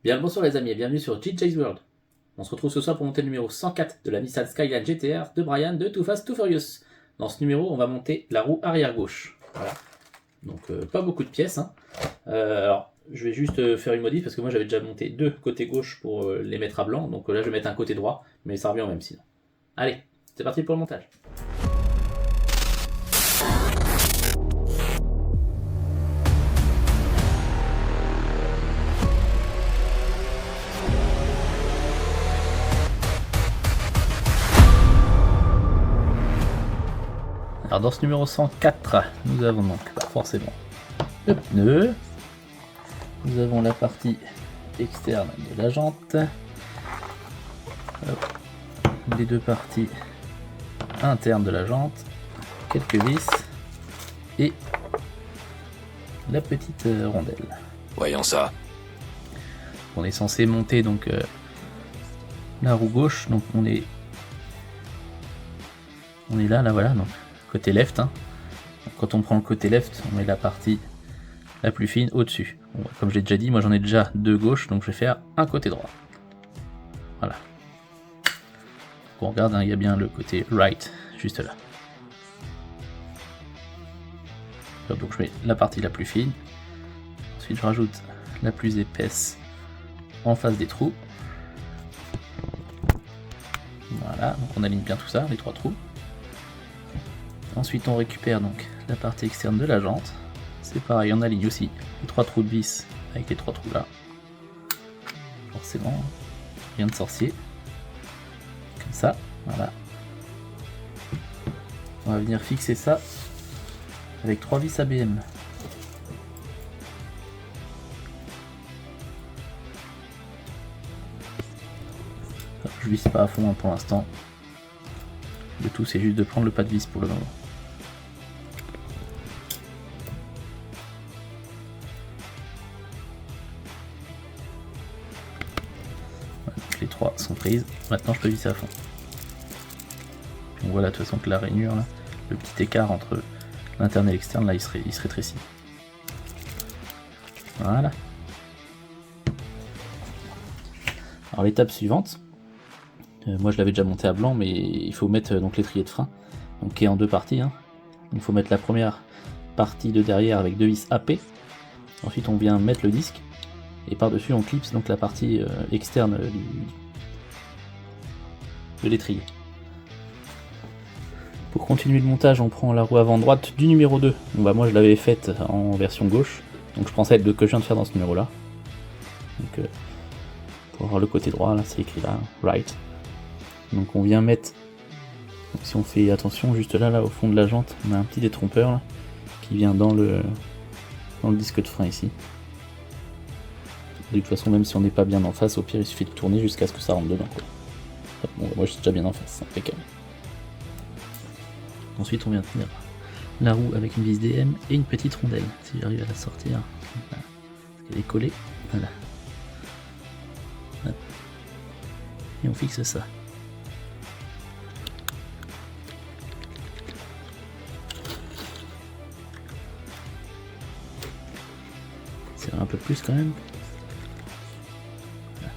Bien le bonsoir les amis et bienvenue sur JJ's World. On se retrouve ce soir pour monter le numéro 104 de la Nissan Skyline GTR de Brian de Too Fast Too Furious. Dans ce numéro, on va monter la roue arrière gauche. Voilà. Donc pas beaucoup de pièces. Alors, je vais juste faire une modif parce que moi j'avais déjà monté deux côtés gauche pour les mettre à blanc. Donc là je vais mettre un côté droit, mais ça revient au même sinon. Allez, c'est parti pour le montage. Alors dans ce numéro 104, nous avons donc forcément le pneu, nous avons la partie externe de la jante, les deux parties internes de la jante, quelques vis et la petite rondelle. Voyons ça. On est censé monter donc la roue gauche, donc on est là voilà, donc côté left. Donc, quand on prend le côté left, on met la partie la plus fine au-dessus. Bon, comme j'ai déjà dit, moi j'en ai déjà deux gauches, donc je vais faire un côté droit. Voilà. On regarde, il y a bien le côté right, juste là. Donc je mets la partie la plus fine. Ensuite je rajoute la plus épaisse en face des trous. Voilà, donc on aligne bien tout ça, les trois trous. Ensuite on récupère donc la partie externe de la jante. C'est pareil, on aligne aussi les trois trous de vis avec les trois trous là. Forcément, rien de sorcier. Comme ça, voilà. On va venir fixer ça avec 3 vis ABM. Je visse pas à fond pour l'instant. Le tout c'est juste de prendre le pas de vis pour le moment. Voilà, donc les trois sont prises. Maintenant je peux visser à fond. On voit là de toute façon que la rainure, là, le petit écart entre l'interne et l'externe, là il se rétrécit. Voilà. Alors l'étape suivante, moi je l'avais déjà monté à blanc, mais il faut mettre donc l'étrier de frein, donc qui est en deux parties. Il faut mettre la première partie de derrière avec deux vis AP. Ensuite on vient mettre le disque et par dessus on clipse donc la partie externe de l'étrier. Pour continuer le montage, on prend la roue avant droite du numéro 2. Bon, bah, moi je l'avais faite en version gauche, donc je prends celle que je viens de faire dans ce numéro là. Donc, pour avoir le côté droit, là c'est écrit là, right. Donc on vient mettre, donc si on fait attention, juste là au fond de la jante, on a un petit détrompeur là, qui vient dans le disque de frein ici. De toute façon, même si on n'est pas bien en face, au pire il suffit de tourner jusqu'à ce que ça rentre dedans, quoi. Bon, moi je suis déjà bien en face, c'est impeccable. Ensuite on vient tenir la roue avec une vis DM et une petite rondelle, si j'arrive à la sortir, voilà. Parce qu'elle est collée, voilà. Hop. Et on fixe ça. C'est un peu plus quand même. Voilà.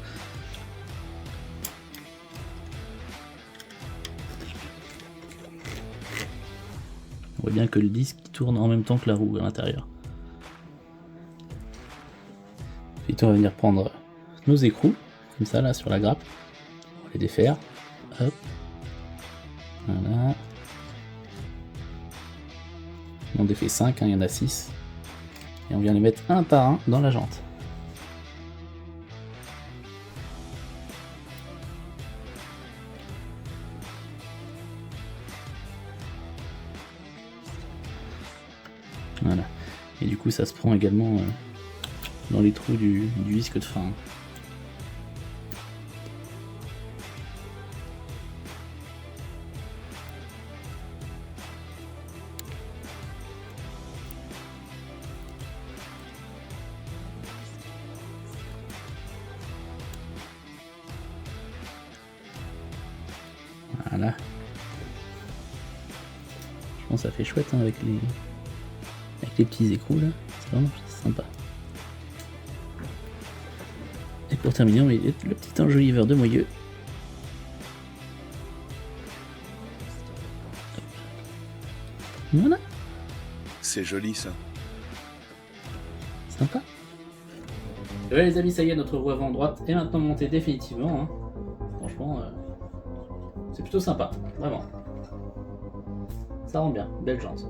On voit bien que le disque tourne en même temps que la roue à l'intérieur. Ensuite on va venir prendre nos écrous, comme ça là sur la grappe. On va les défaire. Hop. Voilà. On défait 5, il y en a 6. Et on vient les mettre un par un dans la jante. Voilà. Et du coup ça se prend également dans les trous du disque de frein. Voilà. Je pense que ça fait chouette avec les petits écrous là. C'est vraiment sympa. Et Pour terminer, on met le petit enjoliveur de moyeu. Voilà. C'est joli ça. Sympa. Et ouais les amis, ça y est, notre roue avant droite est maintenant montée définitivement. Hein. Franchement, c'est plutôt sympa, vraiment. Ça rend bien, belle chance.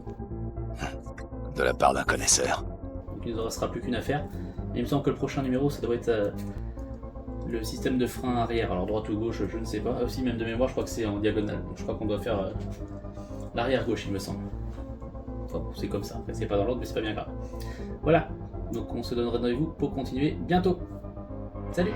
De la part d'un connaisseur. Donc il ne nous restera plus qu'une affaire. Et il me semble que le prochain numéro, ça doit être le système de frein arrière. Alors droite ou gauche, je ne sais pas. Aussi, même de mémoire, je crois que c'est en diagonale. Donc je crois qu'on doit faire l'arrière gauche, il me semble. Enfin, c'est comme ça. C'est pas dans l'ordre, mais c'est pas bien grave. Voilà. Donc on se donne rendez-vous pour continuer bientôt. Salut!